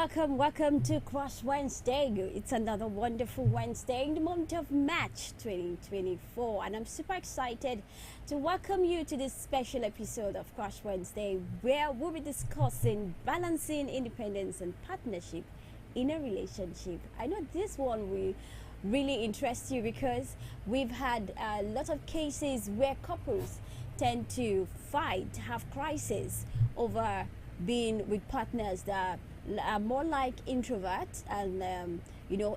welcome to Crush Wednesday. It's another wonderful Wednesday in the month of March 2024, and I'm super excited to welcome you to this special episode of Crush Wednesday, where we'll be discussing balancing independence and partnership in a relationship. I know this one will really interest you because we've had a lot of cases where couples tend to fight, have crisis over being with partners that are more like introverts, and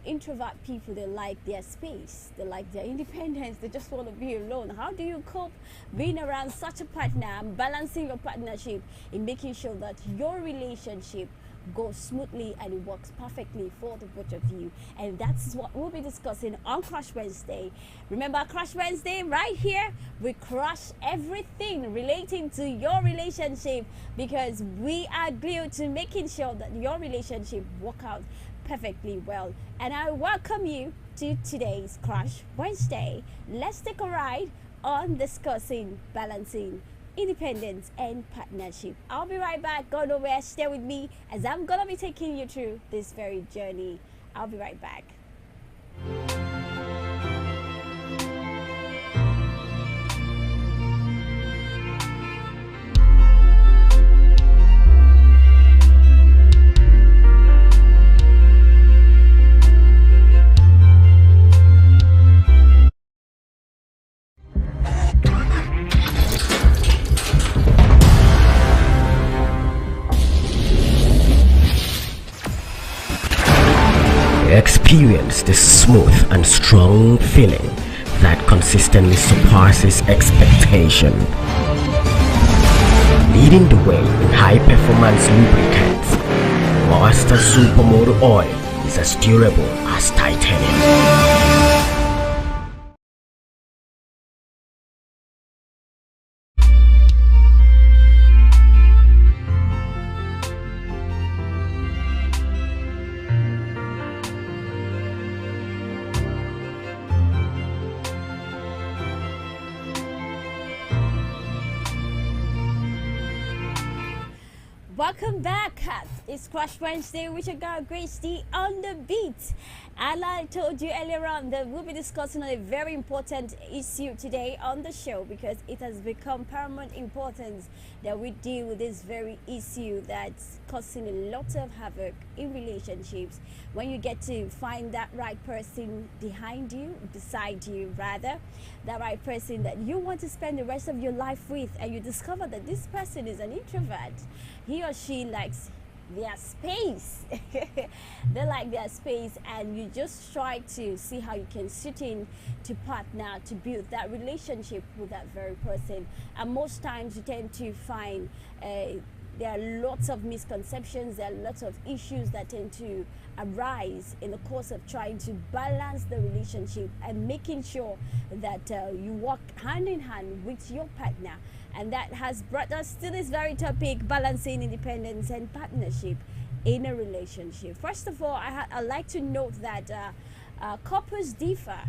introvert people, they like their space, they like their independence, they just want to be alone. How do you cope being around such a partner and balancing your partnership in making sure that your relationship goes smoothly and it works perfectly for the both of you? And that's what we'll be discussing on Crush Wednesday. Remember, Crush Wednesday right here, we crush everything relating to your relationship, because we are glued to making sure that your relationship work out perfectly well. And I welcome you to today's Crush Wednesday. Let's take a ride on discussing balancing independence and partnership. I'll be right back. Go nowhere. Stay with me as I'm gonna be taking you through this very journey. I'll be right back. Experience the smooth and strong feeling that consistently surpasses expectation. Leading the way in high-performance lubricants, Master Supermoto Oil is as durable as titanium. Welcome back. It's Crush Wednesday with your girl Grace D on the beat. And I told you earlier on that we'll be discussing a very important issue today on the show, because it has become paramount importance that we deal with this very issue that's causing a lot of havoc in relationships. When you get to find that right person beside you, rather, that right person that you want to spend the rest of your life with, and you discover that this person is an introvert. He or she likes their space. They like their space, and you just try to see how you can sit in to partner to build that relationship with that very person. And most times you tend to find there are lots of misconceptions, there are lots of issues that tend to arise in the course of trying to balance the relationship and making sure that you work hand in hand with your partner. And that has brought us to this very topic, balancing independence and partnership in a relationship. First of all, I'd like to note that couples differ.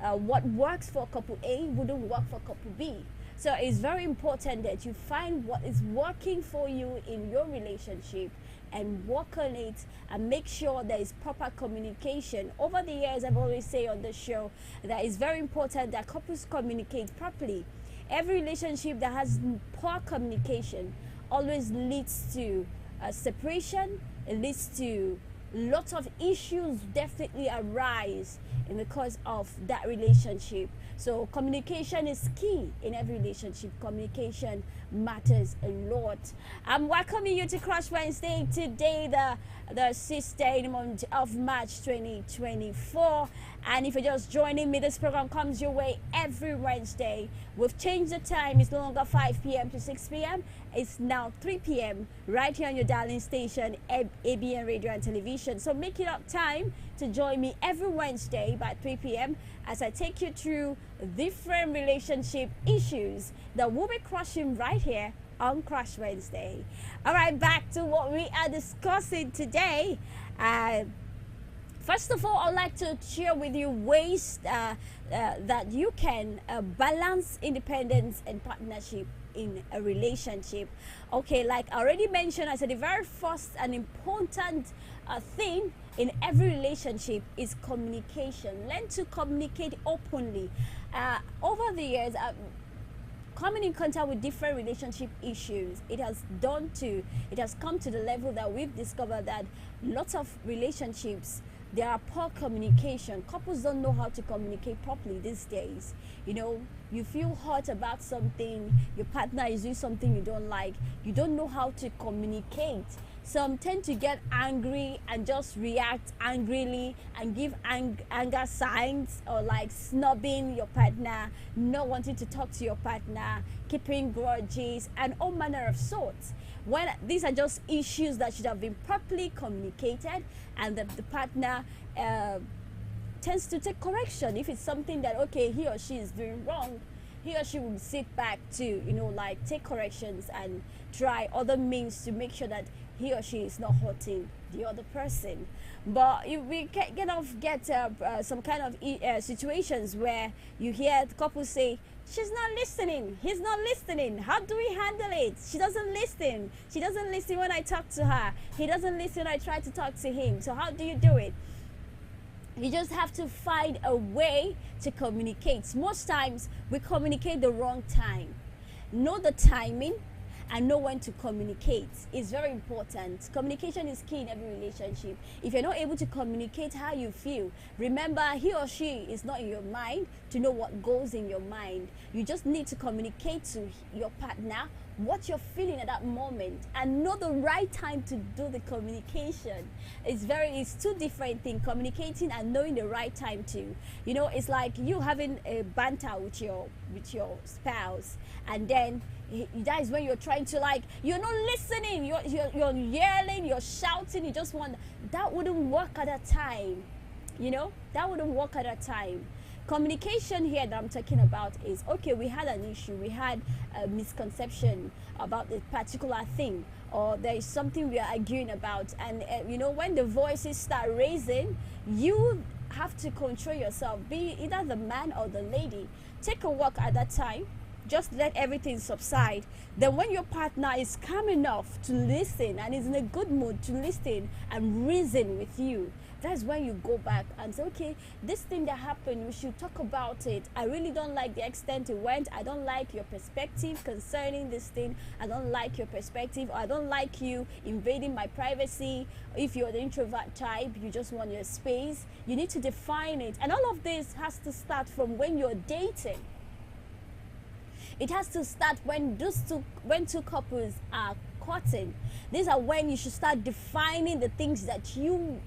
What works for couple A wouldn't work for couple B. So it's very important that you find what is working for you in your relationship and work on it, and make sure there is proper communication. Over the years, I've always say on the show that it's very important that couples communicate properly. Every relationship that has poor communication always leads to separation. It leads to lots of issues definitely arise in the course of that relationship. So communication is key in every relationship. Communication matters a lot. I'm welcoming you to Crush Wednesday today, the 6th day in the month of March 2024. And if you're just joining me, this program comes your way every Wednesday. We've changed the time. It's no longer 5 p.m. to 6 p.m. It's now 3 p.m. right here on your darling station, ABN Radio and Television. So make it up time to join me every Wednesday by 3 p.m. as I take you through different relationship issues that we'll be crushing right here on Crush Wednesday. All right, back to what we are discussing today. First of all, I'd like to share with you ways that you can balance independence and partnership in a relationship. Okay, like I already mentioned, I said the very first and important thing in every relationship is communication. Learn to communicate openly. Over the years, coming in contact with different relationship issues, it has come to the level that we've discovered that lots of relationships, there are poor communication. Couples don't know how to communicate properly these days. You feel hurt about something, your partner is doing something you don't like, you don't know how to communicate. Some tend to get angry and just react angrily and give anger signs, or like snubbing your partner, not wanting to talk to your partner, keeping grudges, and all manner of sorts. When these are just issues that should have been properly communicated, and the partner tends to take correction. If it's something that, okay, he or she is doing wrong, he or she will sit back to, like take corrections and try other means to make sure that he or she is not hurting the other person. But if we get some kind of situations where you hear couples say, she's not listening, he's not listening, how do we handle it? She doesn't listen when I talk to her, he doesn't listen when I try to talk to him. So how do you do it? You just have to find a way to communicate. Most times we communicate the wrong time. Know the timing and know when to communicate. It's very important. Communication is key in every relationship. If you're not able to communicate how you feel, remember, he or she is not in your mind to know what goes in your mind. You just need to communicate to your partner what you're feeling at that moment and know the right time to do the communication. It's two different things, communicating and knowing the right time to. It's like you having a banter with your spouse, and then that is when you're trying to, like, you're not listening, you're yelling, you're shouting, you just want, that wouldn't work at that time. That wouldn't work at that time. Communication here that I'm talking about is, okay, we had an issue, we had a misconception about a particular thing, or there is something we are arguing about, and when the voices start raising, you have to control yourself, be either the man or the lady. Take a walk at that time, just let everything subside. Then when your partner is calm enough to listen and is in a good mood to listen and reason with you, that's when you go back and say, okay, this thing that happened, we should talk about it. I really don't like the extent it went. I don't like your perspective concerning this thing. I don't like your perspective, or I don't like you invading my privacy. If you're the introvert type, you just want your space. You need to define it. And all of this has to start from when you're dating. It has to start when two couples are courting. These are when you should start defining the things that you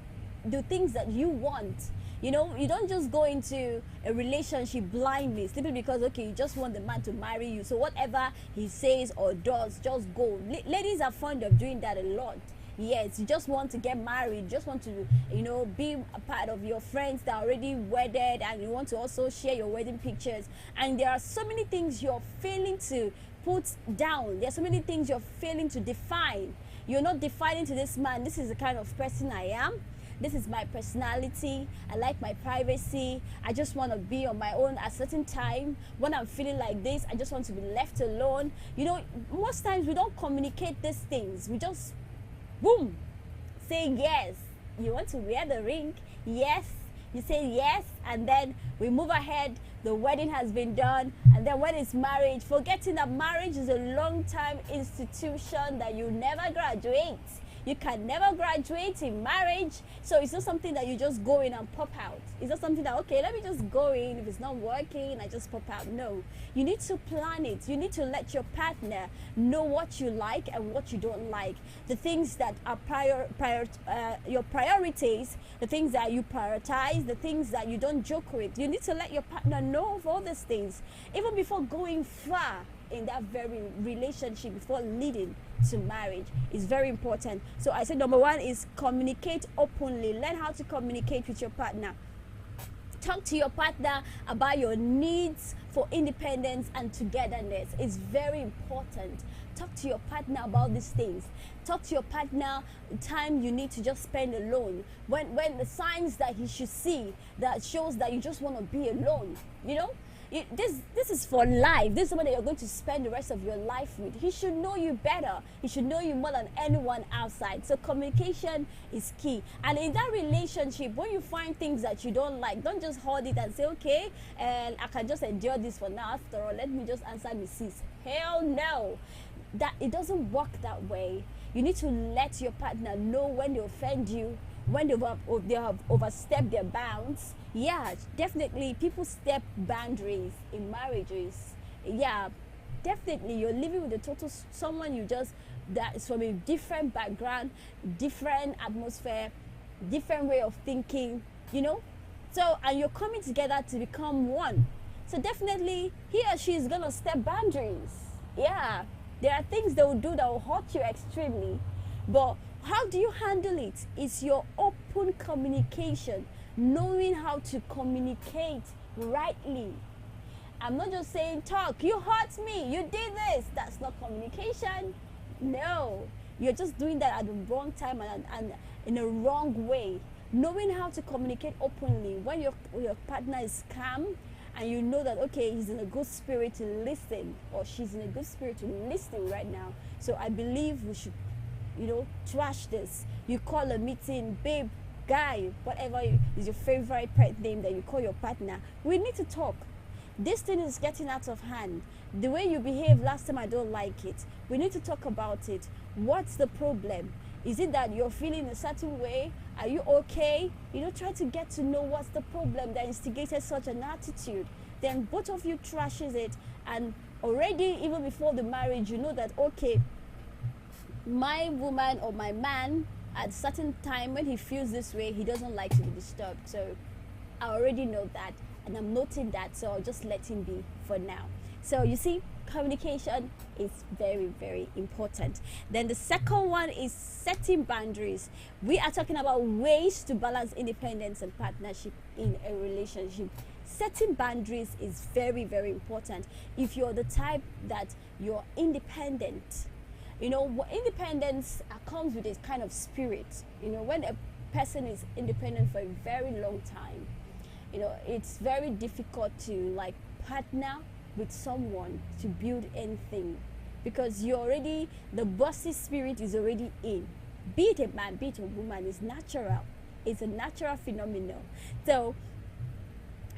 want. You don't just go into a relationship blindly simply because, okay, you just want the man to marry you. So whatever he says or does, just go. Ladies are fond of doing that a lot. Yes, you just want to get married, you just want to, be a part of your friends that are already wedded, and you want to also share your wedding pictures. And there are so many things you're failing to put down. There are so many things you're failing to define. You're not defining to this man, this is the kind of person I am. This is my personality. I like my privacy. I just want to be on my own at a certain time. When I'm feeling like this, I just want to be left alone. Most times we don't communicate these things. We just boom, say yes. You want to wear the ring? Yes. You say yes, and then we move ahead. The wedding has been done, and then when it's marriage, forgetting that marriage is a long-time institution that you never graduate. You can never graduate in marriage. So it's not something that you just go in and pop out. It's not something that, okay, let me just go in. If it's not working, I just pop out. No. You need to plan it. You need to let your partner know what you like and what you don't like. The things that are your priorities, the things that you prioritize, the things that you don't joke with. You need to let your partner know of all these things, even before going far in that very relationship, before leading to marriage. Is very important. So I said number one is communicate openly. Learn how to communicate with your partner. Talk to your partner about your needs for independence and togetherness. It's very important. Talk to your partner about these things. Talk to your partner the time you need to just spend alone. When the signs that he should see that shows that you just want to be alone, you know. This is for life. This is someone that you're going to spend the rest of your life with. He should know you better. He should know you more than anyone outside. So communication is key. And in that relationship, when you find things that you don't like, don't just hold it and say, okay, I can just endure this for now. After all, let me just answer Mrs. Hell no. That it doesn't work that way. You need to let your partner know when they offend you, when they have overstepped their bounds. Yeah, definitely people step boundaries in marriages. Yeah, definitely you're living with a total someone that is from a different background, different atmosphere, different way of thinking, you know. So, and you're coming together to become one. So definitely he or she is gonna step boundaries. Yeah, there are things they will do that will hurt you extremely, but how do you handle it? It's your open communication, knowing how to communicate rightly. I'm not just saying talk, you hurt me, you did this. That's not communication. No, you're just doing that at the wrong time and in a wrong way. Knowing how to communicate openly when your partner is calm and you know that, okay, he's in a good spirit to listen or she's in a good spirit to listen right now. So I believe we should, trash this. You call a meeting, babe, guy, whatever is your favorite pet name that you call your partner. We need to talk. This thing is getting out of hand. The way you behaved last time, I don't like it. We need to talk about it. What's the problem? Is it that you're feeling a certain way? Are you okay? Try to get to know what's the problem that instigated such an attitude. Then both of you trashes it, and already even before the marriage, you know that, okay, my woman or my man at a certain time when he feels this way, he doesn't like to be disturbed. So I already know that and I'm noting that, so I'll just let him be for now. So you see, communication is very, very important. Then the second one is setting boundaries. We are talking about ways to balance independence and partnership in a relationship. Setting boundaries is very, very important. If you're the type that you're independent, independence comes with a kind of spirit. When a person is independent for a very long time, it's very difficult to partner with someone to build anything, because the bossy spirit is already in. Be it a man, be it a woman, is natural. It's a natural phenomenon. So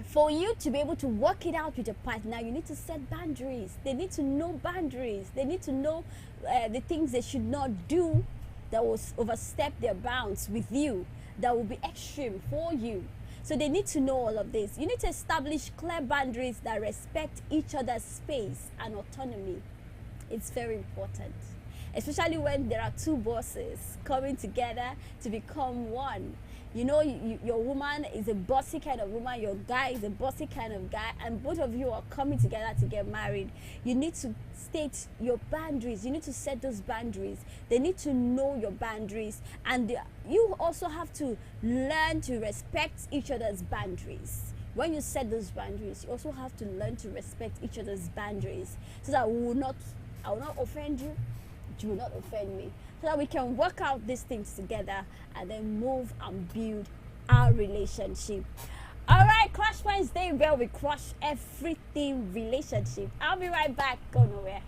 for you to be able to work it out with a partner, you need to set boundaries. They need to know boundaries. They need to know the things they should not do that will overstep their bounds with you, that will be extreme for you. So they need to know all of this. You need to establish clear boundaries that respect each other's space and autonomy. It's very important, especially when there are two bosses coming together to become one. Your woman is a bossy kind of woman, your guy is a bossy kind of guy, and both of you are coming together to get married. You need to state your boundaries. You need to set those boundaries. They need to know your boundaries, and you also have to learn to respect each other's boundaries. When you set those boundaries, you also have to learn to respect each other's boundaries, so that I will not offend you, you will not offend me, so that we can work out these things together and then move and build our relationship. All right, Crush Wednesday, where we crush everything relationship. I'll be right back. Go nowhere.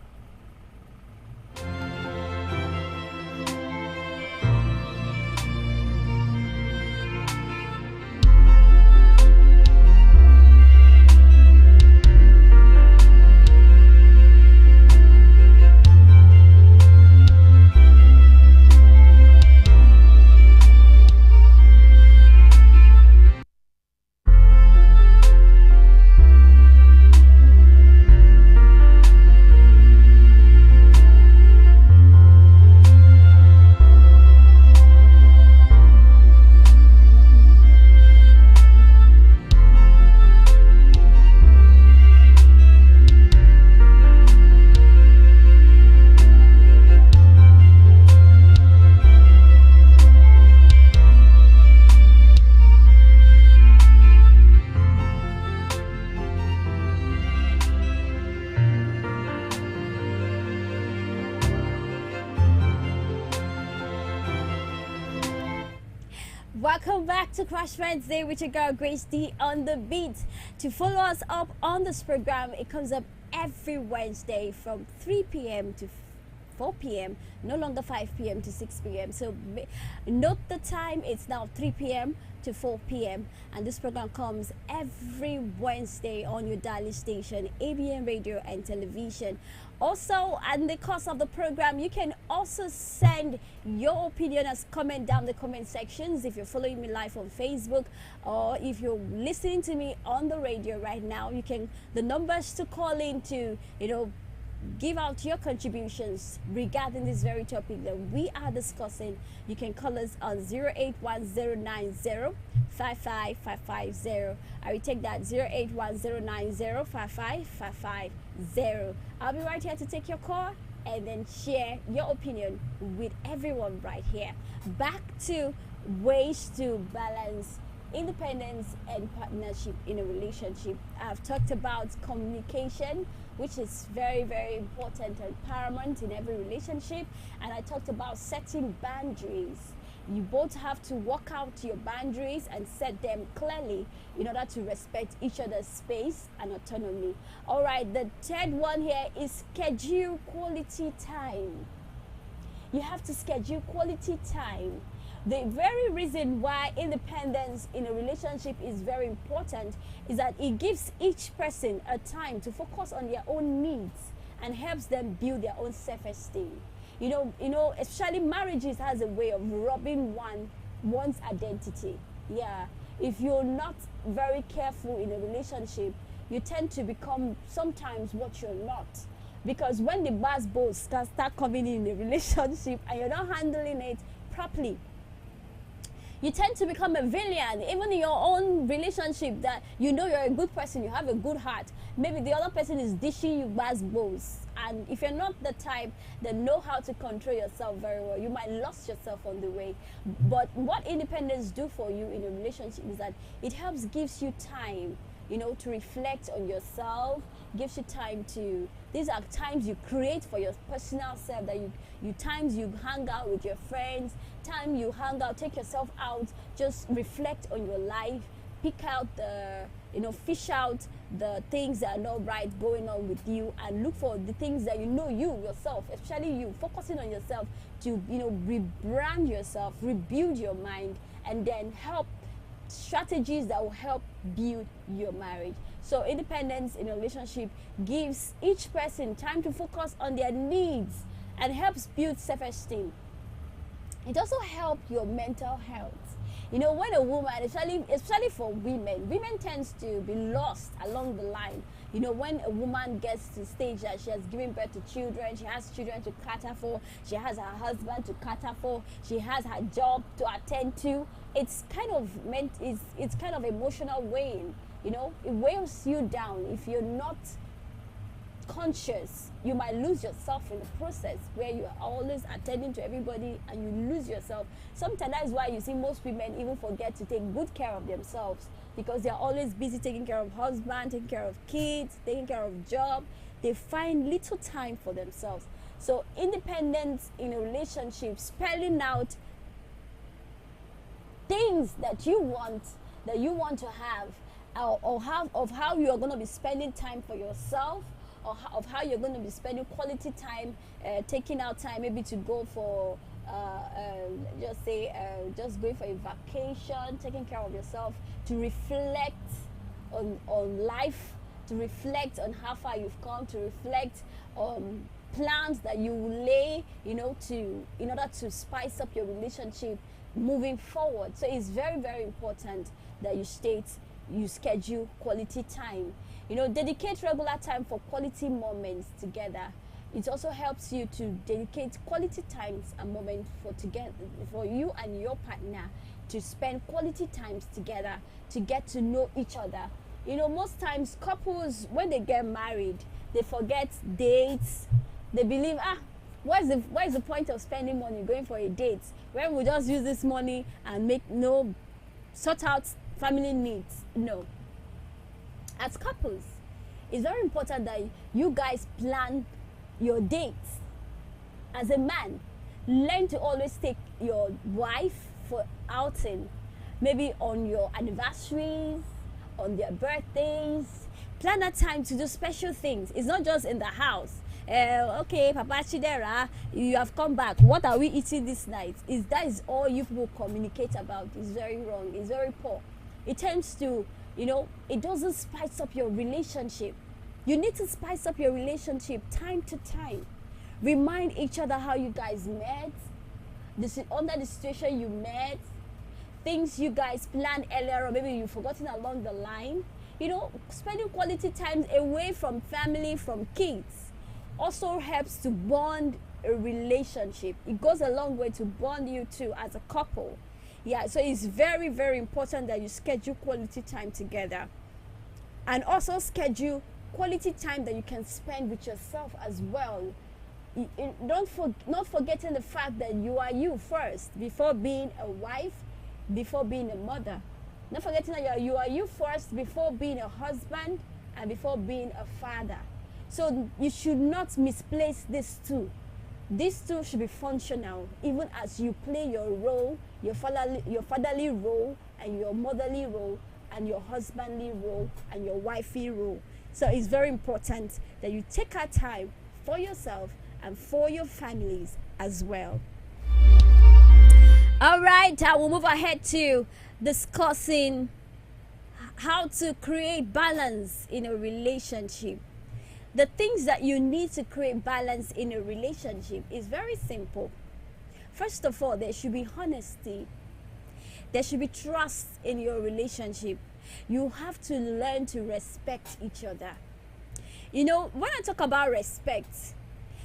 Welcome back to Crush Wednesday with your girl Grace D on the beat. To follow us up on this program, it comes up every Wednesday from 3 p.m. to 4 p.m. No longer 5 p.m. to 6 p.m. So note the time, it's now 3 p.m. to 4 p.m. and this program comes every Wednesday on your daily station, ABN Radio and Television. Also, in the course of the program, you can also send your opinion as comment down the comment sections if you're following me live on Facebook, or if you're listening to me on the radio right now. You can, the numbers to call in to, give out your contributions regarding this very topic that we are discussing. You can call us on 08109055550. I will take that 08109055550. I'll be right here to take your call and then share your opinion with everyone right here. Back to ways to balance independence and partnership in a relationship. I've talked about communication, which is very, very important and paramount in every relationship. And I talked about setting boundaries. You both have to work out your boundaries and set them clearly in order to respect each other's space and autonomy. All right, the third one here is schedule quality time. You have to schedule quality time. The very reason why independence in a relationship is very important is that it gives each person a time to focus on their own needs and helps them build their own self-esteem. Especially marriages has a way of robbing one's identity. Yeah, if you're not very careful in a relationship, you tend to become sometimes what you're not. Because when the bad boys start coming in a relationship and you're not handling it properly, you tend to become a villain, even in your own relationship, that you're a good person, you have a good heart. Maybe the other person is dishing you bad balls. And if you're not the type that know how to control yourself very well, you might lose yourself on the way. But what independence do for you in a relationship is that it gives you time, to reflect on yourself, gives you time to, these are times you create for your personal self, that times you hang out with your friends, time you hang out, take yourself out, just reflect on your life, pick out fish out the things that are not right going on with you, and look for the things that you yourself, especially you, focusing on yourself to, rebrand yourself, rebuild your mind, and then help strategies that will help build your marriage. So independence in a relationship gives each person time to focus on their needs and helps build self-esteem. It also helps your mental health. When a woman, especially for women tends to be lost along the line. When a woman gets to the stage that she has given birth to children, she has children to cater for, she has her husband to cater for, she has her job to attend to, it's kind of emotional weighing. It weighs you down. If you're not conscious, you might lose yourself in the process, where you are always attending to everybody and you lose yourself. Sometimes that is why you see most women even forget to take good care of themselves, because they're always busy taking care of husband, taking care of kids, taking care of job. They find little time for themselves. So independence in a relationship, spelling out things that you want to have, or how you are going to be spending time for yourself, or of how you're going to be spending quality time, taking out time maybe to go for just going for a vacation, taking care of yourself, to reflect on life, to reflect on how far you've come, to reflect on plans that you will lay, in order to spice up your relationship moving forward. So it's very, very important that you schedule quality time. Dedicate regular time for quality moments together. It also helps you to dedicate quality times and moments for you and your partner, to spend quality times together, to get to know each other. Most times couples, when they get married, they forget dates. They believe, what is the point of spending money going for a date when we just use this money and sort out family needs? No. As couples, it's very important that you guys plan your dates. As a man, learn to always take your wife for outing. maybe on your anniversaries, on their birthdays. Plan a time to do special things. It's not just in the house. Okay, Papa Chidera, you have come back. What are we eating this night? That is all you people communicate about. It's very wrong. It's very poor. It tends to, it doesn't spice up your relationship. You need to spice up your relationship time to time. Remind each other how you guys met, under the situation you met, things you guys planned earlier, or maybe you've forgotten along the line. Spending quality time away from family, from kids, also helps to bond a relationship. It goes a long way to bond you two as a couple. Yeah, so it's very, very important that you schedule quality time together, and also schedule quality time that you can spend with yourself as well. Not forgetting the fact that you are you first before being a wife, before being a mother. Not forgetting that you are you first before being a husband and before being a father. So you should not misplace these two. These two should be functional, even as you play your role, your fatherly role, and your motherly role, and your husbandly role, and your wifey role. So it's very important that you take our time for yourself and for your families as well. All right, I will move ahead to discussing how to create balance in a relationship. The things that you need to create balance in a relationship is very simple. First of all, there should be honesty. There should be trust in your relationship. You have to learn to respect each other. When I talk about respect,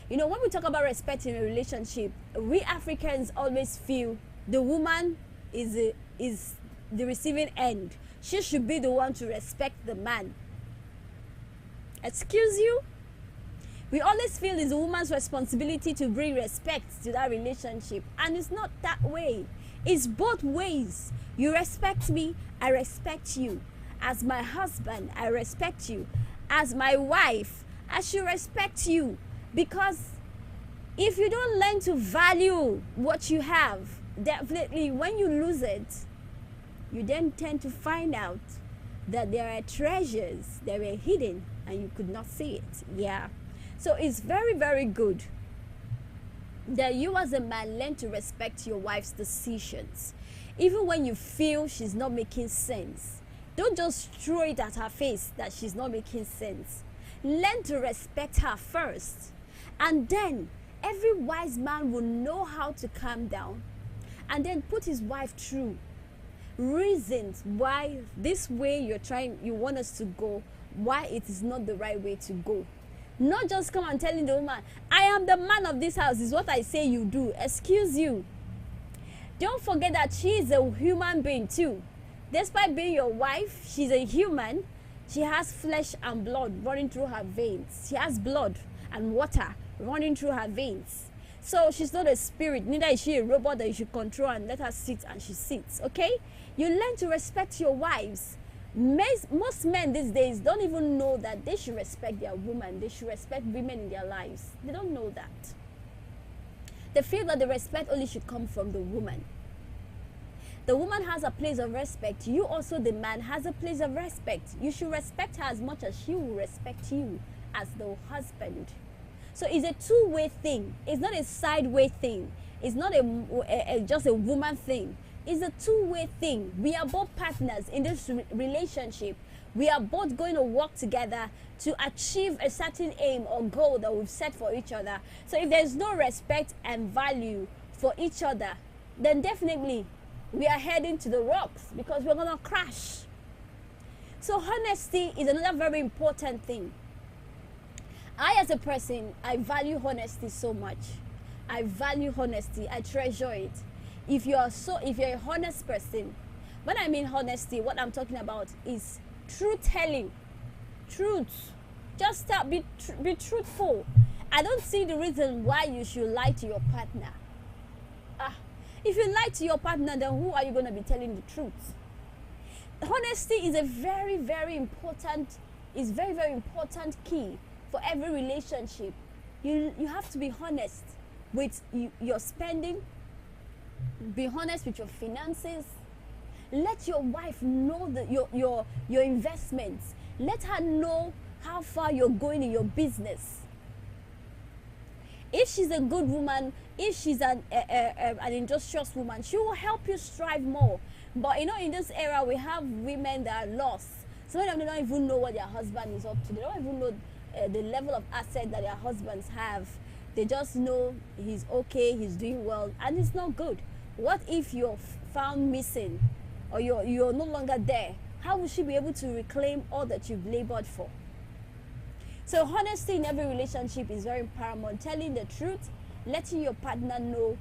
when we talk about respect in a relationship, we Africans always feel the woman is the receiving end. She should be the one to respect the man. Excuse you? We always feel it's a woman's responsibility to bring respect to that relationship, and it's not that way. It's both ways. You respect me, I respect you. As my husband, I respect you. As my wife, I should respect you. Because if you don't learn to value what you have, definitely when you lose it, you then tend to find out that there are treasures that were hidden and you could not see it. Yeah. So it's very, very good that you as a man learn to respect your wife's decisions. Even when you feel she's not making sense, don't just throw it at her face that she's not making sense. Learn to respect her first. And then every wise man will know how to calm down and then put his wife through reasons why this way you want us to go, why it is not the right way to go. Not just come and telling the woman, I am the man of this house, is what I say you do. Excuse you. Don't forget that she is a human being too. Despite being your wife, she's a human. She has flesh and blood running through her veins. She has blood and water running through her veins. So she's not a spirit, neither is she a robot that you should control and let her sit and she sits, okay? You learn to respect your wives. Most men these days don't even know that they should respect their woman. They should respect women in their lives. They don't know that. They feel that the respect only should come from the woman. The woman has a place of respect. You also, the man, has a place of respect. You should respect her as much as she will respect you as the husband. So it's a two-way thing. It's not a sideway thing. It's not just a woman thing. It's a two-way thing. We are both partners in this relationship. We are both going to work together to achieve a certain aim or goal that we've set for each other. So if there's no respect and value for each other, then definitely we are heading to the rocks because we're going to crash. So honesty is another very important thing. I, as a person, I value honesty so much. I value honesty. I treasure it. If you're a honest person, when I mean honesty, what I'm talking about is truth telling. Truth. Just be truthful. I don't see the reason why you should lie to your partner. If you lie to your partner, then who are you going to be telling the truth? Honesty is a very, very important key for every relationship. You have to be honest with your spending. Be honest with your finances. Let your wife know your investments. Let her know how far you're going in your business. If she's a good woman, if she's an industrious woman, she will help you strive more. But in this era, we have women that are lost. Some of them don't even know what their husband is up to. They don't even know the level of asset that their husbands have. They just know he's okay, he's doing well, and it's not good. What if you're found missing, or you're no longer there? How will she be able to reclaim all that you've labored for? So honesty in every relationship is very paramount. Telling the truth, letting your partner know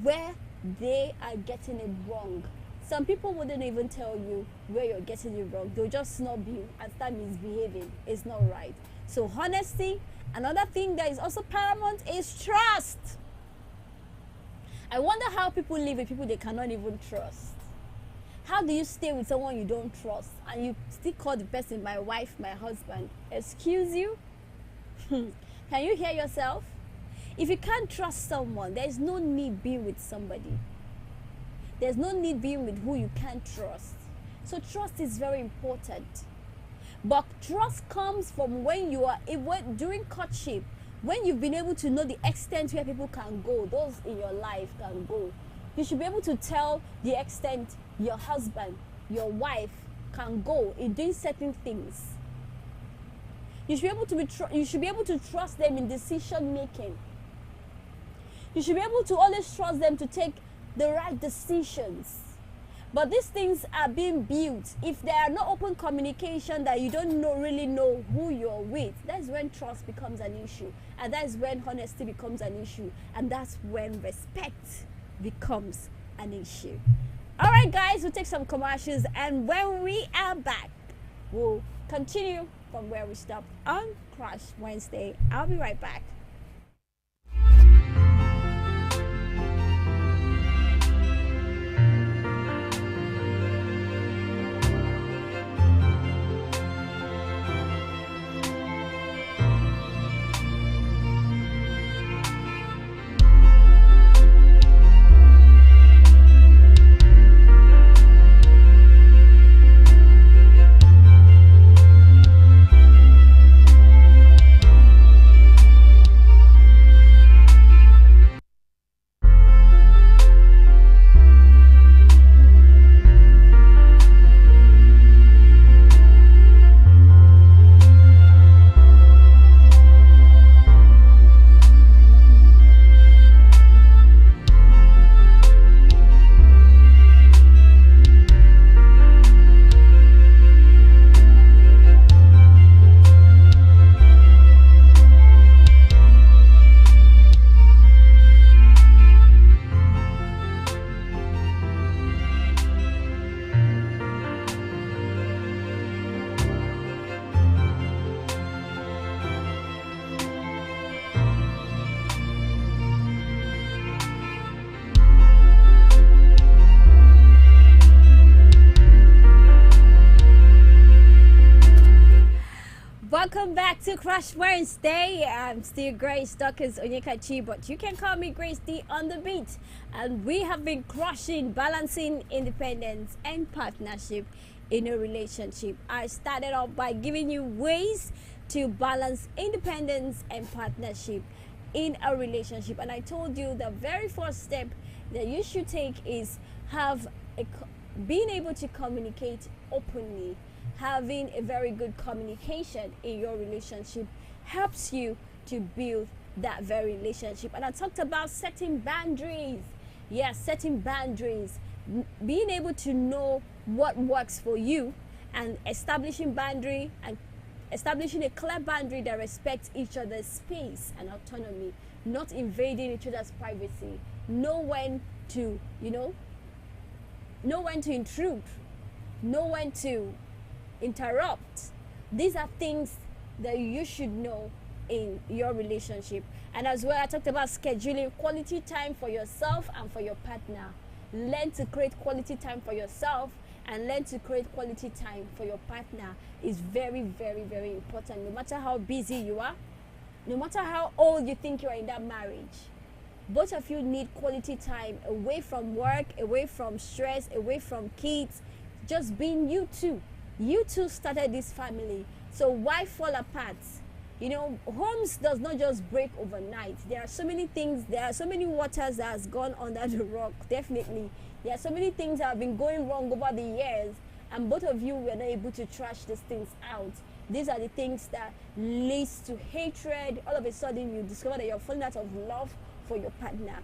where they are getting it wrong. Some people wouldn't even tell you where you're getting it wrong. They'll just snub you and start misbehaving. It's not right. So honesty. Another thing that is also paramount is trust. I wonder how people live with people they cannot even trust. How do you stay with someone you don't trust and you still call the person my wife, my husband? Excuse you? Can you hear yourself? If you can't trust someone, there's no need being with somebody. There's no need being with who you can't trust. So trust is very important. But trust comes from when you are during courtship, when you've been able to know the extent where people can go, those in your life can go. You should be able to tell the extent your husband, your wife can go in doing certain things. You should be able to trust them in decision making. You should be able to always trust them to take the right decisions. But these things are being built. If there are no open communication, that you don't really know who you're with, that's when trust becomes an issue. And that's when honesty becomes an issue. And that's when respect becomes an issue. All right, guys, we'll take some commercials. And when we are back, we'll continue from where we stopped on Crush Wednesday. I'll be right back. Welcome back to Crush Wednesday. I'm still Grace Dawkins Onyekachi, but you can call me Grace D on the beat. And we have been crushing, balancing independence and partnership in a relationship. I started off by giving you ways to balance independence and partnership in a relationship. And I told you the very first step that you should take is being able to communicate openly. Having a very good communication in your relationship helps you to build that very relationship. And I talked about setting boundaries. Yes, setting boundaries. Being able to know what works for you and establishing boundary and establishing a clear boundary that respects each other's space and autonomy, not invading each other's privacy. Know when to, know when to intrude, know when to interrupt. These are things that you should know in your relationship. And as well, I talked about scheduling quality time for yourself and for your partner. Learn to create quality time for yourself and learn to create quality time for your partner is very, very, very important. No matter how busy you are, no matter how old you think you are in that marriage, both of you need quality time away from work, away from stress, away from kids. just being you two. You two started this family. So why fall apart? You know, homes does not just break overnight. There are so many things, there are so many waters that has gone under the rock, definitely. There are so many things that have been going wrong over the years, and both of you were not able to trash these things out. These are the things that leads to hatred. All of a sudden you discover that you're falling out of love for your partner.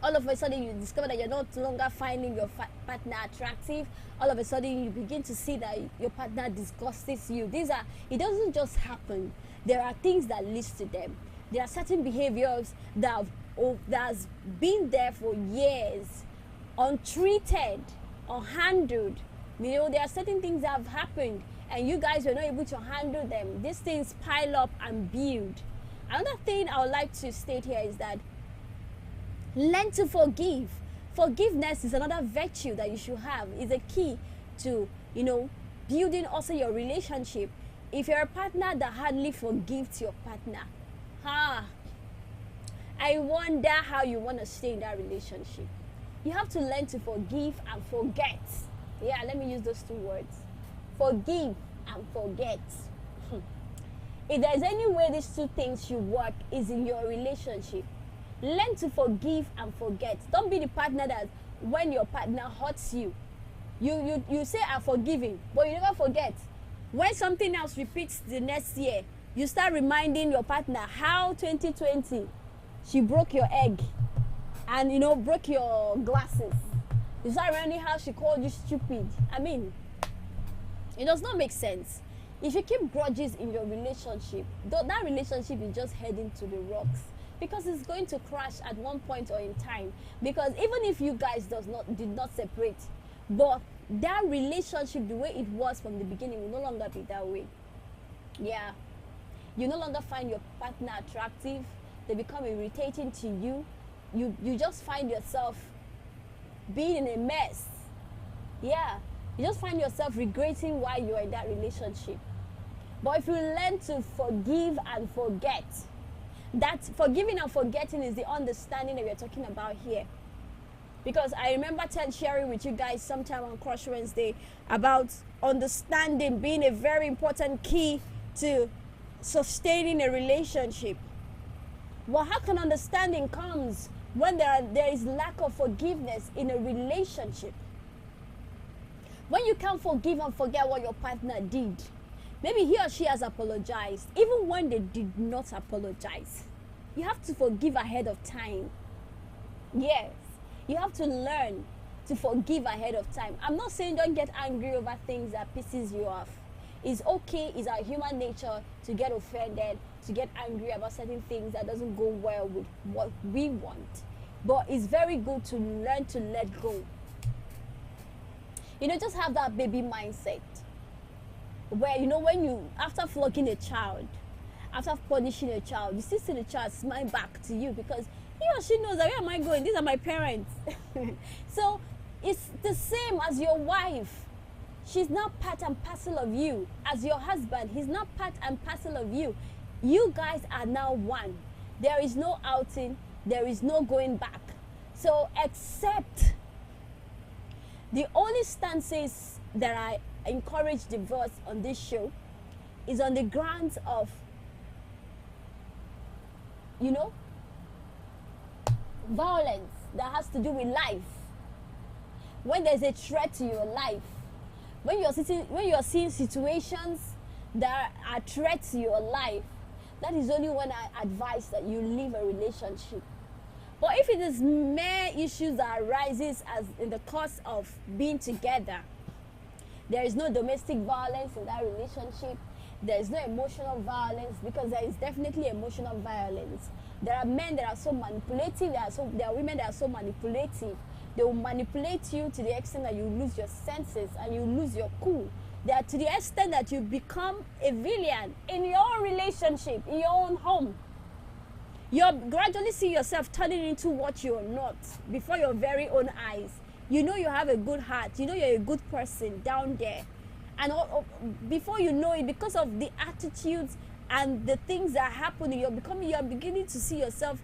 All of a sudden you discover that you're no longer finding your partner attractive. All of a sudden you begin to see that your partner disgusts you. It doesn't just happen. There are things that lead to them. There are certain behaviors that has been there for years, untreated, unhandled. You know, there are certain things that have happened and you guys were not able to handle them. These things pile up and build. Another thing I would like to state here is that learn to forgive. Forgiveness is another virtue that you should have. It's a key to, you know, building also your relationship. If you're a partner that hardly forgives your partner, I wonder how you want to stay in that relationship. You have to learn to forgive and forget. Yeah, let me use those two words. Forgive and forget. If there's any way these two things should work, is in your relationship. Learn to forgive and forget. Don't be the partner that when your partner hurts you, you say I'm forgiving, but you never forget. When something else repeats the next year, you start reminding your partner how 2020 she broke your egg and, you know, broke your glasses. You start reminding how she called you stupid. I mean, it does not make sense. If you keep grudges in your relationship, that relationship is just heading to the rocks, because it's going to crash at one point or in time. Because even if you guys did not separate, but that relationship, the way it was from the beginning, will no longer be that way. Yeah, you no longer find your partner attractive. They become irritating to you. You just find yourself being in a mess. Yeah, you just find yourself regretting why you are in that relationship. But if you learn to forgive and forget, that forgiving and forgetting is the understanding that we're talking about here. Because I remember sharing with you guys sometime on Crush Wednesday about understanding being a very important key to sustaining a relationship. Well, how can understanding comes when there is lack of forgiveness in a relationship? When you can't forgive and forget what your partner did. Maybe he or she has apologized, even when they did not apologize. You have to forgive ahead of time. Yes, you have to learn to forgive ahead of time. I'm not saying don't get angry over things that pisses you off. It's okay, it's our human nature to get offended, to get angry about certain things that doesn't go well with what we want. But it's very good to learn to let go. You know, just have that baby mindset. Where, you know, when you, after flogging a child, after punishing a child, you still see the child smile back to you because he or she knows that, where am I going? These are my parents. So it's the same as your wife. She's not part and parcel of you. As your husband, he's not part and parcel of you. You guys are now one. There is no outing. There is no going back. So except the only stances that I encourage divorce on this show is on the grounds of, you know, violence that has to do with life. When there's a threat to your life, when you're seeing situations that are threats to your life, that is only when I advise that you leave a relationship. But if it is mere issues that arises as in the course of being together, there is no domestic violence in that relationship. There is no emotional violence, because there is definitely emotional violence. There are men that are so manipulative. There are women that are so manipulative. They will manipulate you to the extent that you lose your senses and you lose your cool. They are to the extent that you become a villain in your own relationship, in your own home. You gradually see yourself turning into what you're not before your very own eyes. You know you have a good heart. You know you're a good person down there. And before you know it, because of the attitudes and the things that are happening, you're beginning to see yourself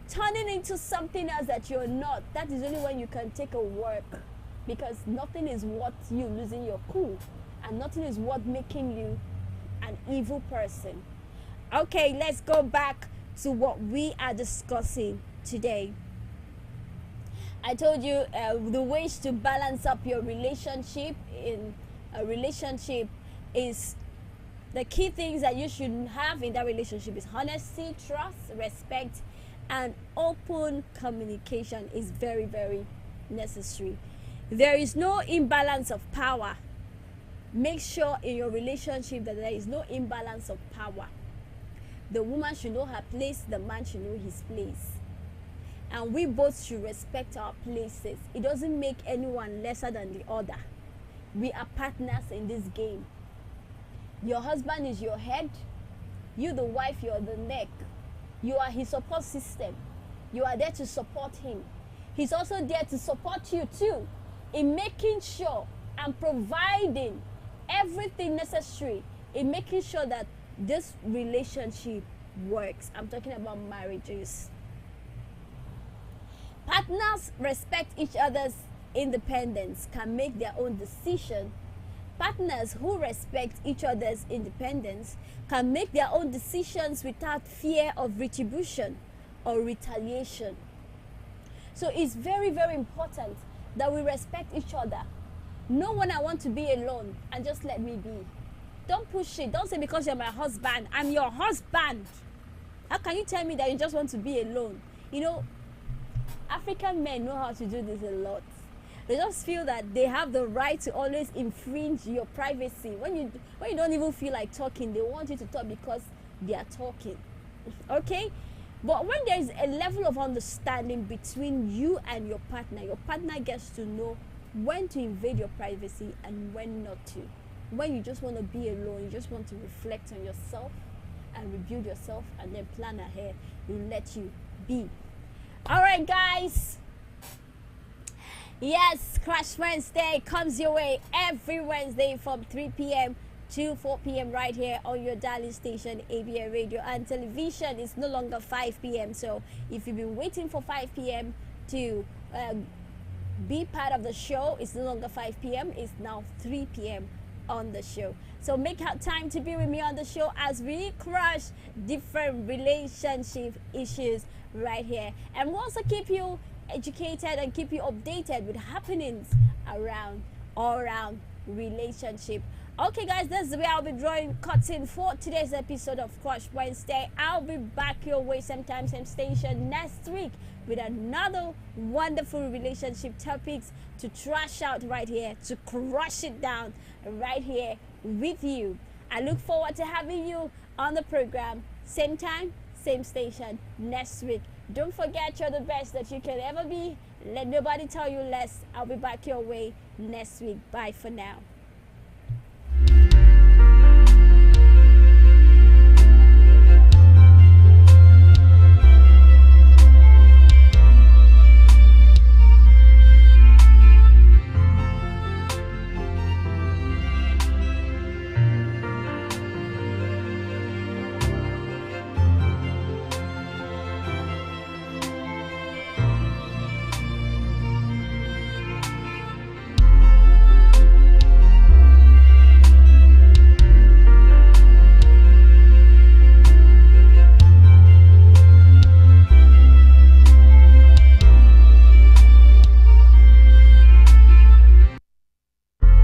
turning into something else that you're not. That is only when you can take a work because nothing is worth you losing your cool, and nothing is worth making you an evil person. Okay, let's go back to what we are discussing today. I told you the ways to balance up your relationship in a relationship is the key things that you should have in that relationship is honesty, trust, respect, and open communication is very, very necessary. There is no imbalance of power. Make sure in your relationship that there is no imbalance of power. The woman should know her place, the man should know his place. And we both should respect our places. It doesn't make anyone lesser than the other. We are partners in this game. Your husband is your head. You, the wife, you're the neck. You are his support system. You are there to support him. He's also there to support you too, in making sure and providing everything necessary in making sure that this relationship works. I'm talking about marriages. Partners respect each other's independence, can make their own decision. Partners who respect each other's independence can make their own decisions without fear of retribution or retaliation. So it's very, very important that we respect each other. Know when I want to be alone and just let me be. Don't push it. Don't say because you're my husband, I'm your husband. How can you tell me that you just want to be alone? You know, African men know how to do this a lot. They just feel that they have the right to always infringe your privacy. When you don't even feel like talking, they want you to talk because they are talking. Okay? But when there is a level of understanding between you and your partner gets to know when to invade your privacy and when not to. When you just want to be alone, you just want to reflect on yourself and rebuild yourself and then plan ahead, will let you be. All right, guys. Yes, Crash Wednesday comes your way every Wednesday from 3 p.m. to 4 p.m. right here on your darling station, ABN Radio and Television. It's no longer 5 p.m. So if you've been waiting for 5 p.m. to be part of the show, it's no longer 5 p.m. It's now 3 p.m. on the show. So make out time to be with me on the show as we crush different relationship issues right here. And we'll also keep you educated and keep you updated with happenings all around relationship. Okay, guys, that's the way I'll be drawing curtain for today's episode of Crush Wednesday. I'll be back your way sometime, same station next week with another wonderful relationship topics to trash out right here, to crush it down right here with you. I look forward to having you on the program, same time, same station next week. Don't forget, you're the best that you can ever be. Let nobody tell you less. I'll be back your way next week. Bye for now.